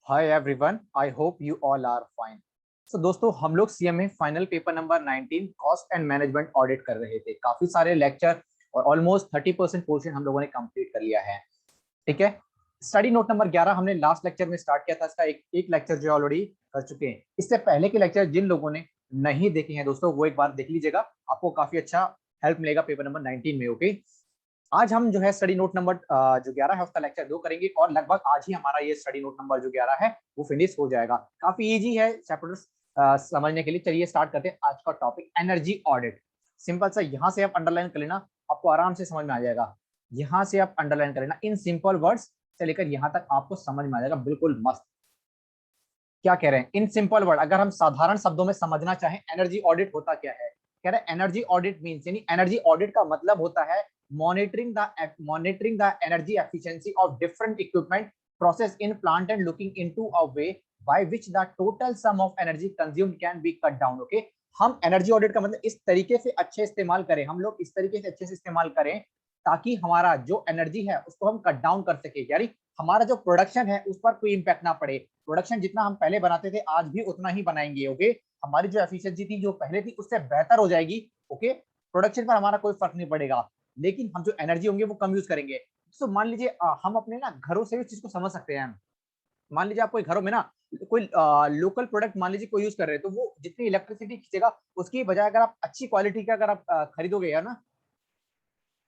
Hi everyone, I hope you all are fine. So दोस्तों, हम लोग CMA final paper number 19 cost and management audit कर रहे थे। काफी सारे लेक्चर और ऑलमोस्ट 30% पोर्शन हम लोगों ने कंप्लीट कर लिया है। ठीक है। स्टडी नोट नंबर 11 हमने लास्ट लेक्चर में स्टार्ट किया था। इसका एक लेक्चर जो ऑलरेडी कर चुके हैं। इससे पहले के लेक्चर जिन लोगों ने नहीं देखे हैं दोस्तों, वो एक बार देख लीजिएगा। आपको काफी अच्छा हेल्प मिलेगा पेपर नंबर 19 में। ओके। आज हम जो है स्टडी नोट नंबर जो 11 है उसका लेक्चर 2 करेंगे और लगभग आज ही हमारा ये स्टडी नोट नंबर जो 11 है वो फिनिश हो जाएगा। काफी इजी है चैप्टर्स समझने के लिए। चलिए स्टार्ट करते हैं आज का टॉपिक, एनर्जी ऑडिट। सिंपल सा, यहाँ से आप अंडरलाइन कर लेना, आपको आराम से समझ में आ जाएगा। यहाँ से आप अंडरलाइन कर लेना, इन सिंपल वर्ड्स से लेकर यहाँ तक आपको समझ में आ जाएगा। बिल्कुल मस्त। क्या कह रहे हैं इन सिंपल वर्ड, अगर हम साधारण शब्दों में समझना चाहें एनर्जी ऑडिट होता क्या है। कह रहे हैं एनर्जी ऑडिट मींस, यानी एनर्जी ऑडिट का मतलब होता है monitoring the energy efficiency of different equipment process in plant and looking into a way by which the total sum of energy consumed can be cut down. Okay. हम energy audit का मतलब इस तरीके से अच्छे इस्तेमाल करें, हम लोग इस तरीके से अच्छे से इस्तेमाल करें ताकि हमारा जो एनर्जी है उसको हम कट डाउन कर सके, यानी हमारा जो प्रोडक्शन है उस पर कोई इंपैक्ट ना पड़े। प्रोडक्शन जितना हम पहले बनाते थे आज भी उतना ही बनाएंगे। ओके। हमारी जो एफिशिएंसी थी जो पहले थी उससे बेहतर हो जाएगी। ओके। प्रोडक्शन पर हमारा कोई फर्क नहीं पड़ेगा, लेकिन हम जो एनर्जी होंगे वो कम यूज करेंगे। तो मान लीजिए हम अपने ना घरों से भी चीज को समझ सकते हैं। मान लीजिए आप कोई घरों में ना कोई लोकल प्रोडक्ट मान लीजिए कोई यूज कर रहे हैं, तो वो जितनी इलेक्ट्रिसिटी खींचेगा उसकी बजाय अगर आप अच्छी क्वालिटी का अगर आप खरीदोगे है ना,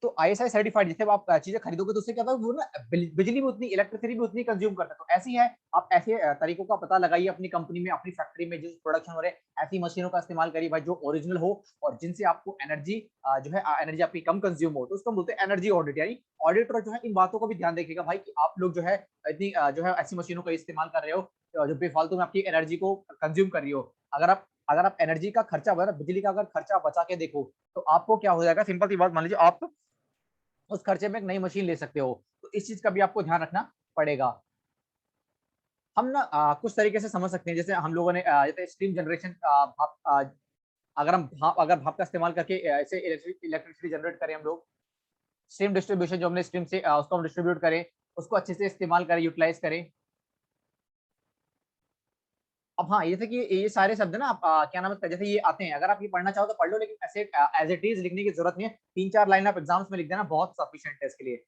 तो आईएसआई सर्टिफाइड जैसे आप चीजें खरीदोगे तो उससे क्या होता है, वो ना बिजली भी उतनी, इलेक्ट्रिसिटी भी उतनी कंज्यूम करता है। तो ऐसी है, आप ऐसे तरीकों का पता लगाइए अपनी कंपनी में, अपनी फैक्ट्री में जिस प्रोडक्शन हो रहे हैं ऐसी मशीनों का इस्तेमाल करिए भाई जो ओरिजिनल हो और जिनसे आपको एनर्जी जो है एनर्जी आपकी कम कंज्यूम हो। तो उसको बोलते हैं एनर्जी ऑडिट। यानी ऑडिटर जो है इन बातों को भी ध्यान रखिएगा भाई कि आप लोग जो है इतनी जो है ऐसी मशीनों का इस्तेमाल कर रहे हो जो बेफालतू में आपकी एनर्जी को कंज्यूम कर रही हो। अगर आप एनर्जी का खर्चा, बिजली का अगर खर्चा बचा के देखो तो आपको क्या हो जाएगा। सिंपल सी बात, मान लीजिए आप उस खर्चे में एक नई मशीन ले सकते हो। तो इस चीज का भी आपको ध्यान रखना पड़ेगा। हम ना कुछ तरीके से समझ सकते हैं, जैसे हम लोगों ने जैसे स्टीम जनरेशन, अगर भाप का इस्तेमाल करके ऐसे इलेक्ट्रिसिटी जनरेट करें हम लोग, स्टीम डिस्ट्रीब्यूशन जो हमने स्टीम से उसको हम डिस्ट्रीब्यूट करें, उसको अच्छे से इस्तेमाल करें, यूटिलाइज करें। अब हाँ, जैसे कि ये सारे शब्द ना आप क्या नाम है जैसे ये आते हैं, अगर आप ये पढ़ना चाहो तो पढ़ लो, लेकिन ऐसे एज इट इज लिखने की जरूरत नहीं है। 3-4 लाइन आप एग्जाम्स में लिख देना, बहुत सफिशिएंट है इसके लिए।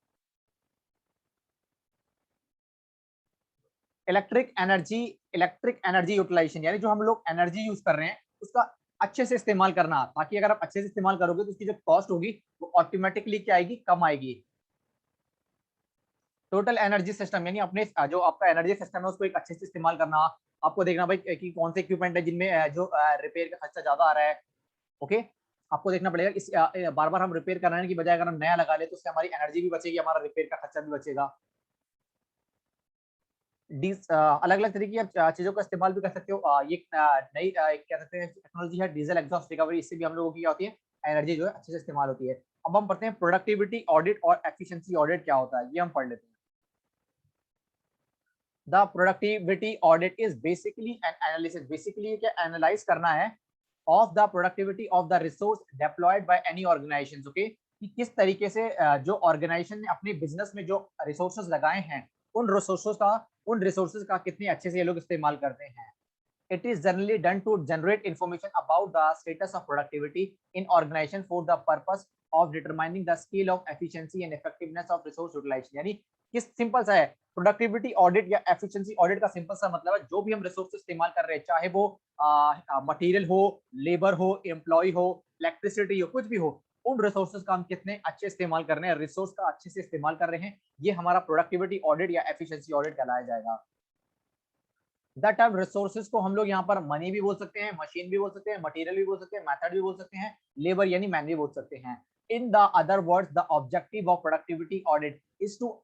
Electric energy electric energy utilisation, यानी जो हम लोग एनर्जी यूज कर रहे हैं उसका अच्छे से इस्तेमाल करना, ताकि अगर आप अच्छे से इस्तेमाल करोगे तो उसकी जो कॉस्ट होगी वो ऑटोमेटिकली क्या आएगी, कम आएगी। टोटल एनर्जी सिस्टम, यानी अपने जो आपका एनर्जी सिस्टम है उसको एक अच्छे से इस्तेमाल करना। आपको देखना भाई कि कौन से इक्विपमेंट है जिनमें जो रिपेयर का खर्चा ज्यादा आ रहा है। ओके। आपको देखना पड़ेगा इस बार बार हम रिपेयर कराने की बजाय अगर हम नया लगा ले तो उससे हमारी एनर्जी भी बचेगी, हमारा रिपेयर का खर्चा भी बचेगा। अलग अलग तरीके की आप चीजों का इस्तेमाल भी कर सकते हो। ये नई क्या कहते हैं टेक्नोलॉजी है, डीजल एग्जॉस्ट रिकवरी। इससे भी हम लोगों की क्या होती है, एनर्जी जो है अच्छे से इस्तेमाल होती है। अब हम पढ़ते हैं प्रोडक्टिविटी ऑडिट और एफिशिएंसी ऑडिट क्या होता है, ये हम पढ़ लेते हैं। The productivity audit is basically an analysis, basically क्या एनालाइज करना है of the productivity of the resource deployed by any organisation. Okay, कि किस तरीके से जो ऑर्गेनाइजेशन ने अपने बिजनेस में जो रिसोर्सेज लगाए हैं उन रिसोर्सेज का कितने अच्छे से ये लोग इस्तेमाल करते हैं। It is generally done to generate information about the status of productivity in organization for the purpose of determining the scale of efficiency and effectiveness of resource utilization। यानी किस सिंपल सा है, प्रोडक्टिविटी ऑडिट या efficiency audit का simple सा मतलब है जो भी हम रिसोर्स इस्तेमाल कर रहे हैं, चाहे वो मटेरियल हो, लेबर हो, एम्प्लॉय हो, इलेक्ट्रिसिटी हो, कुछ भी हो, उन रिसोर्सेज का हम कितने अच्छे इस्तेमाल कर रहे हैं, रिसोर्स का अच्छे से इस्तेमाल कर रहे हैं, ये हमारा प्रोडक्टिविटी ऑडिट या एफिशिएंसी ऑडिट कहलाया जाएगा। द टर्म रिसोर्सेज को हम लोग यहाँ पर मनी भी बोल सकते हैं, मशीन भी बोल सकते हैं, मटेरियल भी बोल सकते हैं, मेथड भी बोल सकते हैं, लेबर यानी मैन भी बोल सकते हैं। In the other words the objective of productivity audit is to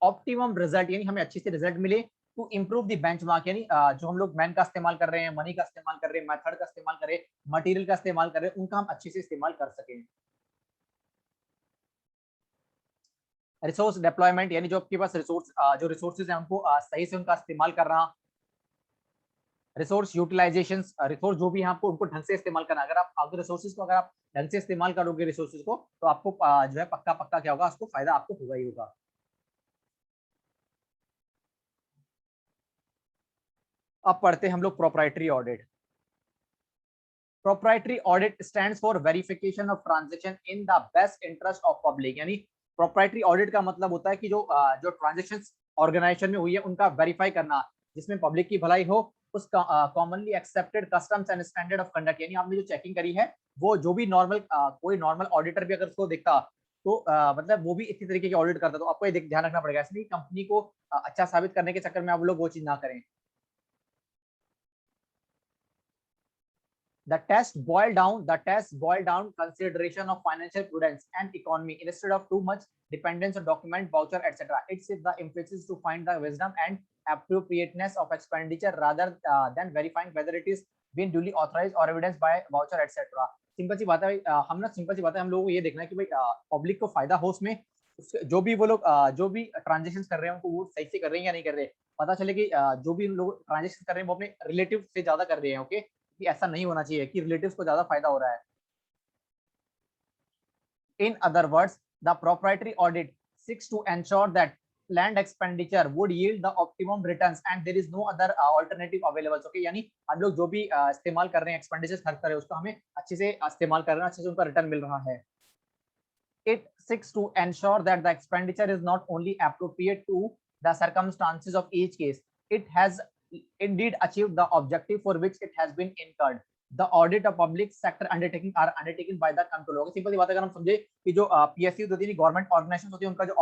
optimum result, यानी हमें अच्छी से रिजल्ट मिले। टू इम्प्रूव द बेंचमार्क, यानी जो हम लोग मैन का इस्तेमाल कर रहे हैं, मनी का इस्तेमाल कर रहे हैं, मेथड का इस्तेमाल कर रहे हैं, मटेरियल का इस्तेमाल कर रहे हैं, उनका हम अच्छे से इस्तेमाल कर सकें। रिसोर्स डिप्लॉयमेंट, यानी जो आपके पास रिसोर्स जो रिसोर्सेज हैं उनको सही से उनका इस्तेमाल करना। रिसोर्स यूटिलाइजेशन, रिसोर्स जो भी है आपको उनको ढंग से इस्तेमाल करना। अगर आप रिसोर्सेज को अगर आप ढंग से इस्तेमाल करोगे रिसोर्सेज को, तो आपको जो है पक्का पक्का क्या होगा, उसको फायदा आपको होगा ही होगा। अब पढ़ते हैं हम लोग proprietary audit. Proprietary audit stands for verification of transaction in the best interest of public. यानी प्रोप्राइटरी ऑडिट का मतलब होता है कि जो ट्रांजैक्शंस ऑर्गेनाइजेशन में हुई है उनका वेरीफाई करना जिसमें पब्लिक की भलाई हो, उस commonly accepted customs and standard of conduct. यानी आपने जो चेकिंग करी है वो जो भी नॉर्मल कोई नॉर्मल ऑडिटर भी अगर उसको देखता तो मतलब वो भी इसी तरीके की ऑडिट करता, तो आपको ये ध्यान रखना पड़ेगा, ऐसे नहीं कंपनी को अच्छा साबित करने के चक्कर में आप लोग वो चीज ना करें। The test boiled down consideration of financial prudence and economy instead of too much dependence on document, voucher, etc. It's the emphasis to find the wisdom and appropriateness of expenditure rather than verifying whether it is been duly authorized or evidenced by voucher, etc. Simple सी बात है भाई, हम ना simple सी बात है, हम लोगों को ये देखना है कि भाई पब्लिक को फायदा हो उसमें, जो भी वो लोग जो भी ट्रांजेक्शन कर रहे हैं उनको वो सही से कर रहे हैं या नहीं कर रहे, पता चले कि जो भी लोग ट्रांजेक्शन कर रहे हैं वो अपने रिलेटिव से ज्यादा कर रहे हैं। ओके, कि ऐसा नहीं होना चाहिए कि रिलेटिव्स को ज्यादा फायदा हो रहा है। In other words, the proprietary audit seeks to ensure that planned expenditure would yield the optimum returns and there is no other alternative available. Okay, यानी हम लोग जो भी इस्तेमाल कर रहे हैं, एक्सपेंडिचर खर्च कर रहे हैं, उसका हमें अच्छे से इस्तेमाल कर रहे हैं, अच्छे से उनका रिटर्न मिल रहा है। It seeks to ensure that the expenditure is not only appropriate to the circumstances of each case, it has indeed achieved the objective for which it has been incurred. The audit of public sector undertaking are undertaken by the controller. Simple सी बात है, अगर हम समझे कि जो PSU होती है, गवर्नमेंट ऑर्गेनाइजेशन होती है, उनका जो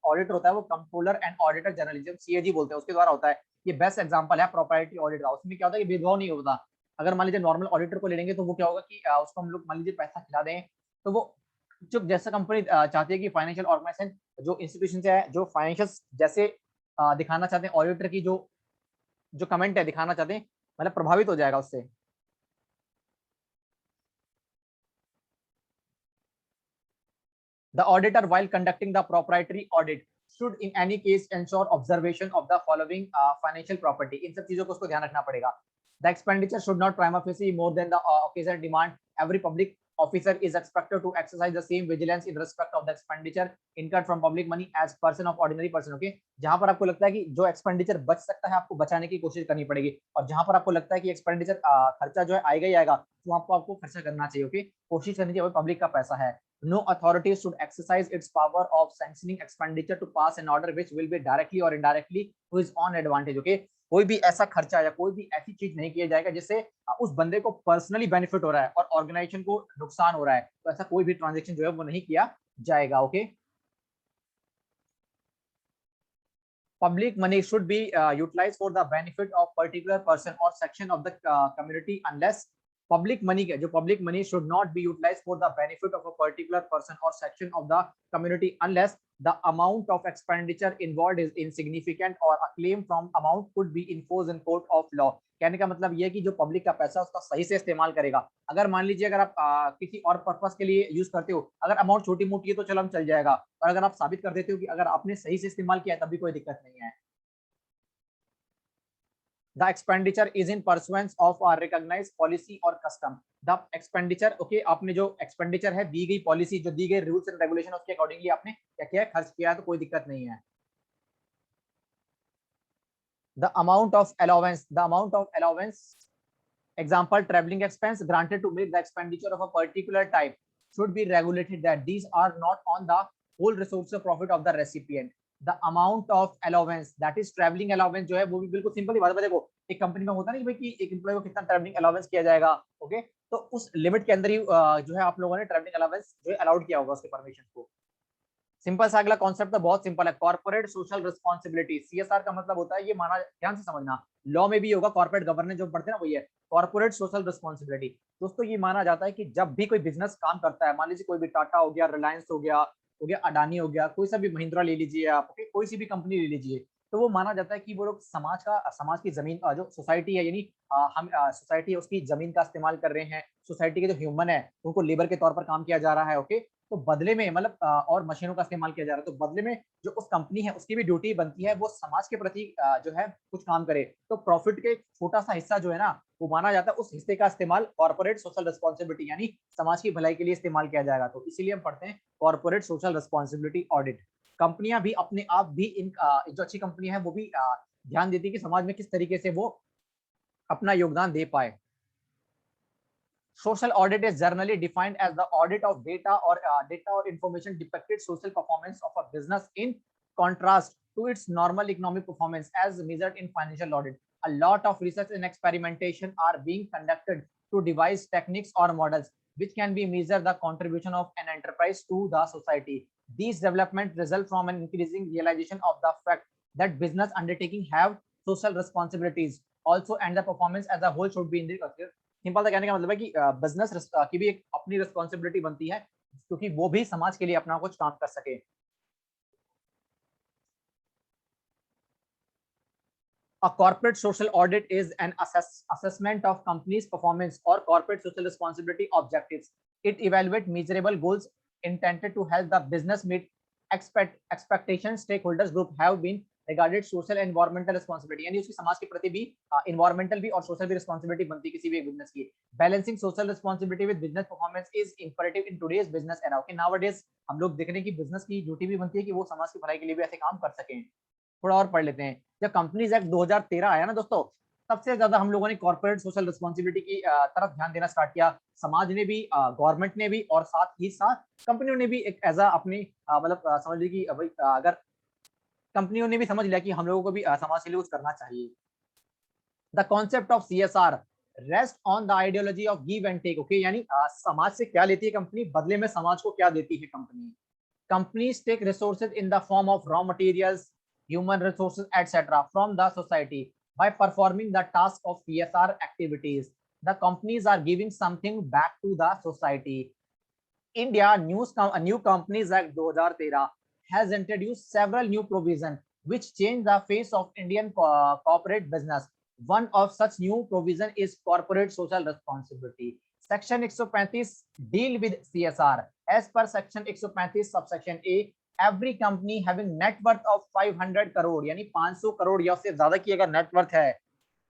ऑडिटर होता है वो कंट्रोलर एंड ऑडिटर जनरल, जो सीएजी बोलते हैं, उसके द्वारा होता है। ये बेस्ट एग्जांपल है प्रोप्राइटरी ऑडिट का। उसमें क्या होता है कि भेदभाव नहीं होता। अगर मान लीजिए नॉर्मल ऑडिटर को ले लेंगे तो वो क्या होगा कि उसको हम लोग मान लीजिए पैसा खिला दें, तो वो जो जैसा कंपनी चाहती है कि फाइनेंशियल ऑर्गेनाइजेशन जो इंस्टीट्यूशन है जो फाइनेंशियल जैसे दिखाना चाहते हैं, ऑडिटर की जो जो कमेंट है दिखाना चाहते हैं, मतलब प्रभावित हो जाएगा उससे। The auditor, while conducting the proprietary audit, should in any case ensure observation of the following financial property। इन सब चीजों को उसको ध्यान रखना पड़ेगा। The expenditure should not prima facie more than the occasional demand. Every public officer is expected to exercise the same vigilance in respect of the expenditure incurred from public money as person of ordinary person। Okay, जहां पर आपको लगता है कि जो expenditure बच सकता है आपको बचाने की कोशिश करनी पड़ेगी, और जहां पर आपको लगता है कि एक्सपेंडिचर खर्चा जो है आएगा ही आएगा, तो आपको खर्चा करना चाहिए। ओके, कोशिश करनी चाहिए, पब्लिक का पैसा है। No authority should exercise its power of sanctioning expenditure to pass an order which will be directly or indirectly to his own advantage। Okay, कोई भी ऐसा खर्चा या कोई भी ऐसी चीज नहीं किया जाएगा जिससे उस बंदे को पर्सनली बेनिफिट हो रहा है और ऑर्गेनाइजेशन को नुकसान हो रहा है, तो ऐसा कोई भी ट्रांजेक्शन जो है वो नहीं किया जाएगा। Okay, public money should be utilized for the benefit of particular person or section of the community unless public money जो public money should not be utilized for the benefit of a particular person or section of the community unless the amount of expenditure involved is insignificant or a claim from amount could be enforced in court of law। कहने का मतलब ये है कि जो public का पैसा उसका सही से इस्तेमाल करेगा। अगर मान लीजिए अगर आप किसी और पर्पस के लिए यूज करते हो, अगर अमाउंट छोटी मोटी है तो चलो हम चल जाएगा, और अगर आप साबित कर देते हो कि अगर आपने सही से इस्तेमाल किया है तब भी कोई दिक्कत नहीं है। The expenditure is in pursuance of a recognized policy or custom। The expenditure, okay, आपने जो expenditure है दी गई पॉलिसी, जो दी गई रूल्स एंड रेगुलेशन, उसके अकॉर्डिंगली आपने क्या किया है, खर्च किया है, तो कोई दिक्कत नहीं है। The amount of allowance, example traveling expense granted to make the expenditure of a particular type should be regulated that these are not on the whole resource of profit of the recipient। The amount of allowance, that is traveling allowance जो है वो भी बिल्कुल simple ही बात है। देखो एक company में होता है ना कि भाई कि एक एम्प्लॉय को कितना ट्रैवलिंग अलाउंस किया जाएगा। ओके, तो उस लिमिट के अंदर ही जो है आप लोगों ने ट्रैवलिंग अलाउंस जो है अलाउड किया होगा उसके परमिशन को। सिंपल सा अगला कॉन्सेप्ट तो बहुत सिंपल है, कॉर्पोरेट सोशल रिस्पॉन्सिबिलिटी। सीएसआर का मतलब होता है, ये माना ध्यान से समझना, लॉ में भी होगा, कॉर्पोरेट गवर्नेंस जो पढ़ते हैं ना वही है कॉर्पोरेट सोशल रिस्पॉन्सिबिलिटी। दोस्तों ये माना जाता है कि जब भी कोई बिजनेस काम करता है, मान लीजिए कोई भी टाटा हो गया, रिलायंस हो गया अडानी हो गया, कोई सा भी महिंद्रा ले लीजिए आप, ओके, कोई सी भी कंपनी ले लीजिए, तो वो माना जाता है कि वो लोग समाज की जमीन जो सोसाइटी है, यानी हम सोसाइटी है उसकी जमीन का इस्तेमाल कर रहे हैं, सोसाइटी के जो ह्यूमन है उनको लेबर के तौर पर काम किया जा रहा है। ओके, तो बदले में मतलब और मशीनों का इस्तेमाल किया जा रहा है, तो बदले में जो उस कंपनी है उसकी भी ड्यूटी बनती है वो समाज के प्रति जो है कुछ काम करे। तो प्रॉफिट के छोटा सा हिस्सा जो है ना वो माना जाता है, उस हिस्से का इस्तेमाल कॉर्पोरेट सोशल रिस्पॉन्सिबिलिटी यानी समाज की भलाई के लिए इस्तेमाल किया जाएगा। तो इसीलिए हम पढ़ते हैं कॉर्पोरेट सोशल रिस्पॉन्सिबिलिटी ऑडिट। कंपनियां भी अपने आप भी इन जो अच्छी कंपनियां हैं वो भी ध्यान देती है कि समाज में किस तरीके से वो अपना योगदान दे पाए। Social audit is generally defined as the audit of data or information depicted social performance of a business in contrast to its normal economic performance as measured in financial audit. A lot of research and experimentation are being conducted to devise techniques or models which can be measure the contribution of an enterprise to the society. These developments result from an increasing realization of the fact that business undertaking have social responsibilities also, and the performance as a whole should be in the simple सा कहने का मतलब है कि business की भी एक अपनी रिस्पॉन्सिबिलिटी बनती है क्योंकि वो भी समाज के लिए अपना कुछ काम कर सके। A corporate social audit is an assessment of company's performance or corporate social responsibility objectives. It evaluates measurable goals intended to help the business meet expectations stakeholders group have been regarded social and environmental responsibility, यानी उसकी समाज के प्रति भी environmental भी और social भी responsibility बनती है किसी भी बिजनेस की। Balancing social responsibility with business performance is imperative in today's business era. Okay, nowadays हम लोग देख रहे हैं कि बिजनेस की ड्यूटी भी बनती है कि वो समाज की भलाई के लिए भी ऐसे काम कर सकें। थोड़ा और पढ़ लेते हैं। जब कंपनीज एक्ट 2013 आया ना दोस्तों, सबसे ज्यादा हम लोगों ने कॉर्पोरेट सोशल रिस्पॉन्सिबिलिटी की तरफ ध्यान देना स्टार्ट किया। समाज ने भी, गवर्नमेंट ने भी और साथ ही साथ कंपनियों ने भी एक एज अपनी मतलब समझ ली कि भाई अगर कंपनियों ने भी समझ लिया कि हम लोगों को भी समाज के लिए कुछ करना चाहिए। The concept of CSR rest on the ideology of give and take. Okay, यानी समाज से क्या लेती है कंपनी, बदले में समाज को क्या देती है company. Companies take resources in the form of raw materials, human resources, etc. from the society by performing the task of CSR activities. The companies are giving something back to the society. India New Companies Act 2013 has introduced several new provisions which change the face of Indian corporate business. One of such new provision is corporate social responsibility. Section 135 deal with CSR. As per section 135 subsection A, every company having net worth of 500 crore यानी 500 करोड़ या उससे ज्यादा की अगर net worth है,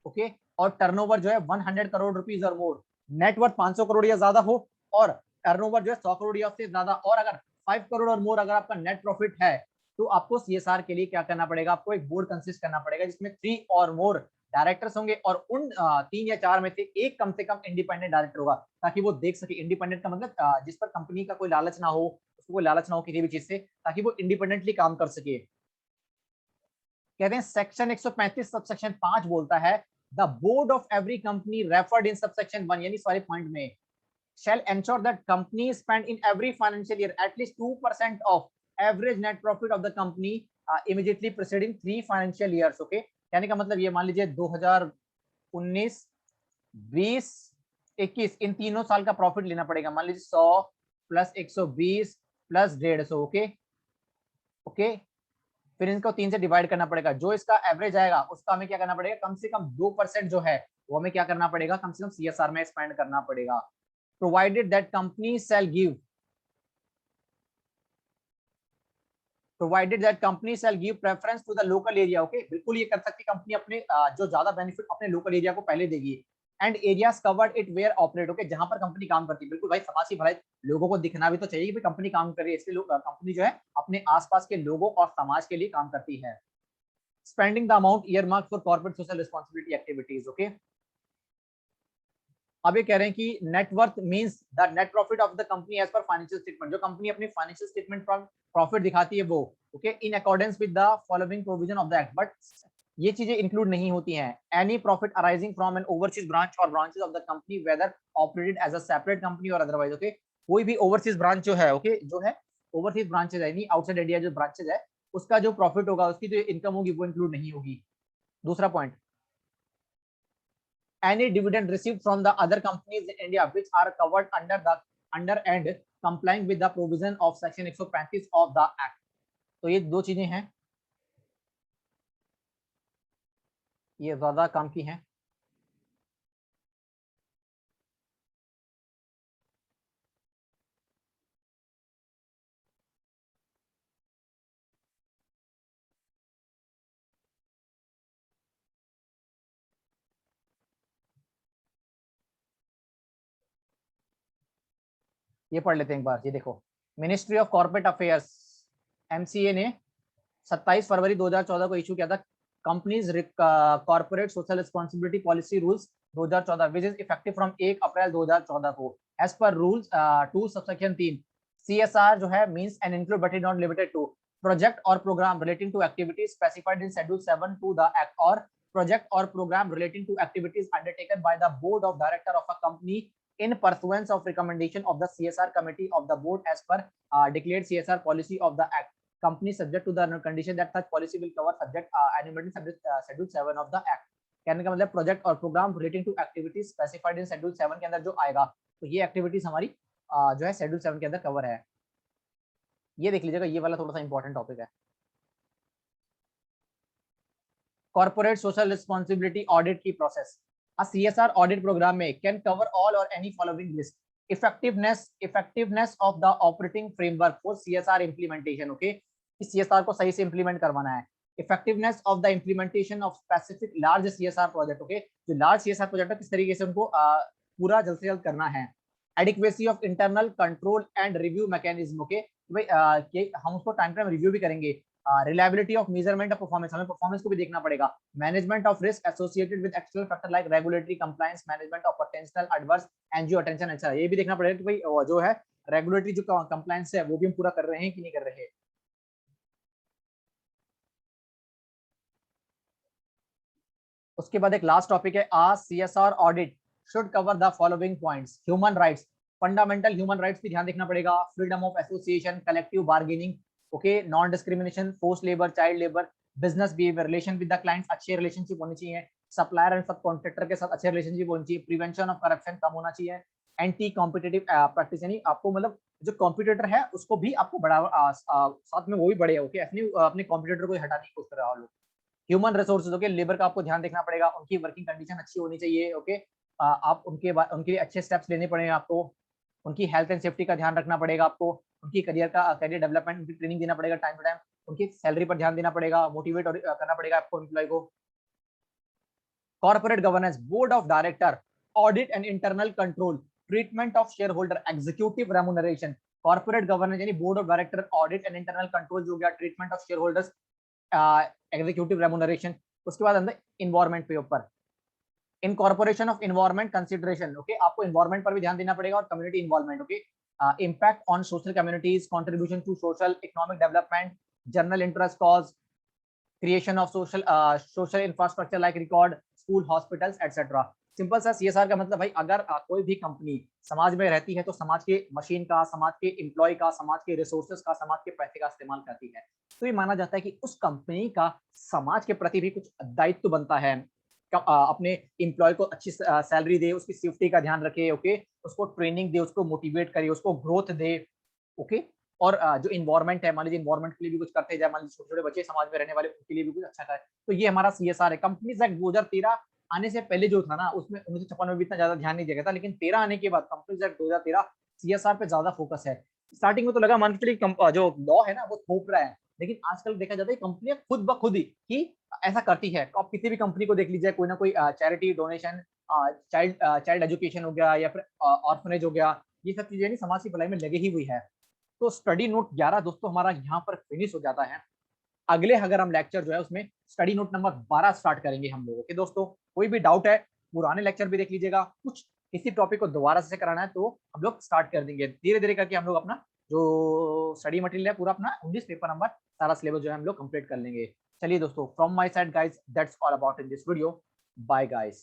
okay, और turnover जो है 100 करोड़ रुपीज और मोर, नेटवर्थ 500 करोड़ या ज्यादा हो और टर्नओवर जो है 100 करोड़ या उससे ज्यादा, और अगर 5 करोड़ और मोर अगर आपका नेट प्रॉफिट है, तो आपको CSR के लिए क्या करना पड़ेगा, आपको एक बोर्ड कंसिस्ट करना पड़ेगा जिसमें 3 और मोर डायरेक्टर्स होंगे और उन 3 या 4 में से एक कम से कम इंडिपेंडेंट डायरेक्टर होगा, ताकि वो देख सके। इंडिपेंडेंट का मतलब जिस पर कंपनी का कोई लालच ना हो, उसको कोई लालच ना हो किसी भी चीज से, ताकि वो इंडिपेंडेंटली काम कर सके। कहते हैं सेक्शन 135 सबसेक्शन 5 बोलता है the board of every company referred in subsection 1 यानी सारे पॉइंट में shall ensure that company spend in every financial year at least 2% of average net profit of the company immediately preceding 3 financial years. Okay, कहने का मतलब ये मान लीजिए 2019, 20, 21 इन तीनों साल का प्रॉफिट लेना पड़ेगा। मान लीजिए 100 प्लस 120 प्लस 150। ओके ओके, फिर इनको 3 से डिवाइड करना पड़ेगा। जो इसका एवरेज आएगा उसका हमें क्या करना पड़ेगा, कम से कम 2% जो है वो हमें क्या करना पड़ेगा, कम से कम CSR में स्पेंड करना पड़ेगा। Provided that company shall give preference to the local area. Okay, बिल्कुल ये कर सकती कंपनी अपने जो ज्यादा बेनिफिट अपने लोकल एरिया को पहले देगी। And areas covered it where operate. Okay, जहां पर कंपनी काम करती है, बिल्कुल भाई समाज की भलाई लोगों को दिखना भी तो चाहिए कि कंपनी काम कर रही है, इसलिए कंपनी जो है अपने आसपास के लोगों और समाज के लिए काम करती है। Spending the amount earmarked for corporate social responsibility activities. Okay, अब ये कह रहे हैं कि net worth means the net profit of the company as per financial statement. जो कंपनी अपनी फाइनेंशियल स्टेटमेंट पर प्रॉफिट दिखाती है वो, okay, in accordance with the following provision of the act. But ये चीजें इंक्लूड नहीं होती हैं। Any profit arising from an overseas branch or branches of the company whether operated as a separate company और otherwise. Okay, कोई भी overseas branch जो है, ओके, जो है ओवरसीज ब्रांचेज है, यानी आउटसाइड इंडिया जो ब्रांचेज है, उसका जो प्रॉफिट होगा, उसकी जो इनकम होगी वो इंक्लूड नहीं होगी। दूसरा point, any dividend received from the other companies in India which are covered under and complying with the provision of section 135 of the act। तो ये दो चीजें हैं, ये ज्यादा काम की हैं। ये पढ़ लेते हैं एक बार। ये देखो, ministry of corporate affairs MCA ने 27 फरवरी 2014 को इशू किया था companies corporate social responsibility policy rules 2014 which is effective from 1 अप्रैल 2014 को as per rules 2 subsection 3 CSR जो है means and include but is not limited to project और programme relating to activities specified in schedule 7 to the act or project or program relating to activities undertaken by the board of director of a company in pursuance of recommendation of the CSR committee of the board as per declared CSR policy of the act. Company subject to the condition that such policy will cover subject enumerated subject schedule 7 of the act. कहने का मतलब project और programme relating to activities specified in schedule 7 के अंदर जो आएगा तो ये एक्टिविटीज हमारी जो है शेड्यूल 7 के अंदर कवर है। ये देख लीजिएगा, ये वाला थोड़ा सा इंपॉर्टेंट टॉपिक है। कॉर्पोरेट सोशल रिस्पॉन्सिबिलिटी ऑडिट की process a CSR audit program में can cover all or any following list effectiveness of the operating framework for CSR implementation okay इस CSR को सही से इम्प्लीमेंट करवाना है। effectiveness of the implementation of specific large CSR project okay जो large CSR project है किस तरीके से उनको पूरा जल्द से जल्द करना है। adequacy of internal control and review mechanism okay भाई हम उसको टाइम टाइम रिव्यू भी करेंगे। reliability of measurement of performance हमें परफॉर्मेंस को भी देखना पड़ेगा। Management of risk associated with external factor like regulatory compliance management of potential adverse NGO attention अच्छा ये भी देखना पड़ेगा कि भाई जो है रेगुलेटरी जो कंप्लायंस है वो भी हम पूरा कर रहे हैं कि नहीं कर रहे हैं। उसके बाद एक लास्ट टॉपिक है आ CSR audit should cover the following points human rights fundamental human rights भी ध्यान देखना पड़ेगा। Freedom of association collective bargaining okay non discrimination force labour child labour business behaviour relation with the clients अच्छे relationship होनी चाहिए। Supplier and सब contractor के साथ अच्छे रिलेशनशिप होनी चाहिए। प्रिवेंशन ऑफ करप्शन कम होना चाहिए। एंटी कॉम्पिटिटिव प्रैक्टिस यानी आपको मतलब जो कॉम्पिटिटर है उसको भी आपको बढ़ावा साथ में वो भी बढ़े ओके अपने कॉम्पिटिटर को हटाने की कोशिश कर रहा हो। ह्यूमन रिसोर्सेज ओके लेबर का आपको ध्यान देखना पड़ेगा उनकी वर्किंग कंडीशन अच्छी होनी चाहिए ओके आप उनके लिए अच्छे स्टेप्स लेने पड़ेंगे आपको। उनकी हेल्थ एंड सेफ्टी का ध्यान रखना पड़ेगा आपको। उनकी करियर डेवलपमेंट उनकी ट्रेनिंग देना पड़ेगा टाइम टू टाइम। उनकी सैलरी पर ध्यान देना पड़ेगा मोटिवेट करना पड़ेगा आपको एम्प्लॉय को। Corporate governance board of director audit and internal control treatment of share holder executive remuneration corporate governance यानी board of director audit and internal control जो गया treatment of share holders executive remuneration. उसके बाद अंदर environment पे ऊपर incorporation of environment consideration okay आपको environment पर भी ध्यान देना पड़ेगा और community involvement okay impact on social communities contribution to social economic development general interest cause creation of social infrastructure like record school hospitals etcetera. Simple सा CSR का मतलब भाई अगर कोई भी कंपनी समाज में रहती है तो समाज के मशीन का समाज के एम्प्लॉय का समाज के रिसोर्सेज का समाज के पैसे का इस्तेमाल करती है तो ये माना जाता है कि उस कंपनी का समाज के प्रति भी कुछ दायित्व बनता है। अपने एम्प्लॉय को अच्छी सैलरी दे उसकी सेफ्टी का ध्यान रखे ओके उसको ट्रेनिंग दे उसको मोटिवेट करे उसको ग्रोथ दे ओके और जो इन्वायरमेंट है मान लीजिए इन्वायरमेंट के लिए भी कुछ करते जाए मान लीजिए छोटे छोटे बच्चे समाज में रहने वाले उनके लिए भी कुछ अच्छा करे तो ये हमारा CSR है। कंपनीज एक्ट 2013 आने से पहले जो था ना उसमें 1956 में भी इतना ज्यादा ध्यान नहीं दिया गया था लेकिन 13 आने के बाद कंपनीज एक्ट 2013 CSR पे ज्यादा फोकस है। स्टार्टिंग में तो लगा मान के चलिए जो लॉ है ना वो थोप रहा है लेकिन आजकल देखा जाता है कंपनियां खुद ब खुद ही कि ऐसा करती है। तो आप किसी भी कंपनी को देख लीजिए कोई ना कोई चैरिटी डोनेशन चाइल्ड एजुकेशन हो गया या फिर ऑर्फनेज हो गया ये सब चीजें समाज की भलाई में लगी ही हुई है। तो स्टडी नोट 11 दोस्तों हमारा यहाँ पर फिनिश हो जाता है। अगले अगर हम लेक्चर जो है उसमें स्टडी नोट नंबर 12 स्टार्ट करेंगे हम लोग ओके दोस्तों। कोई भी डाउट है पुराने लेक्चर भी देख लीजिएगा कुछ किसी टॉपिक को दोबारा से कराना है तो हम लोग स्टार्ट कर देंगे धीरे धीरे करके हम लोग अपना जो स्टडी मटेरियल है पूरा अपना 19 पेपर नंबर सारा सिलेबस जो है हम लोग कंप्लीट कर लेंगे। चलिए दोस्तों from my side guys that's all about in this video bye guys.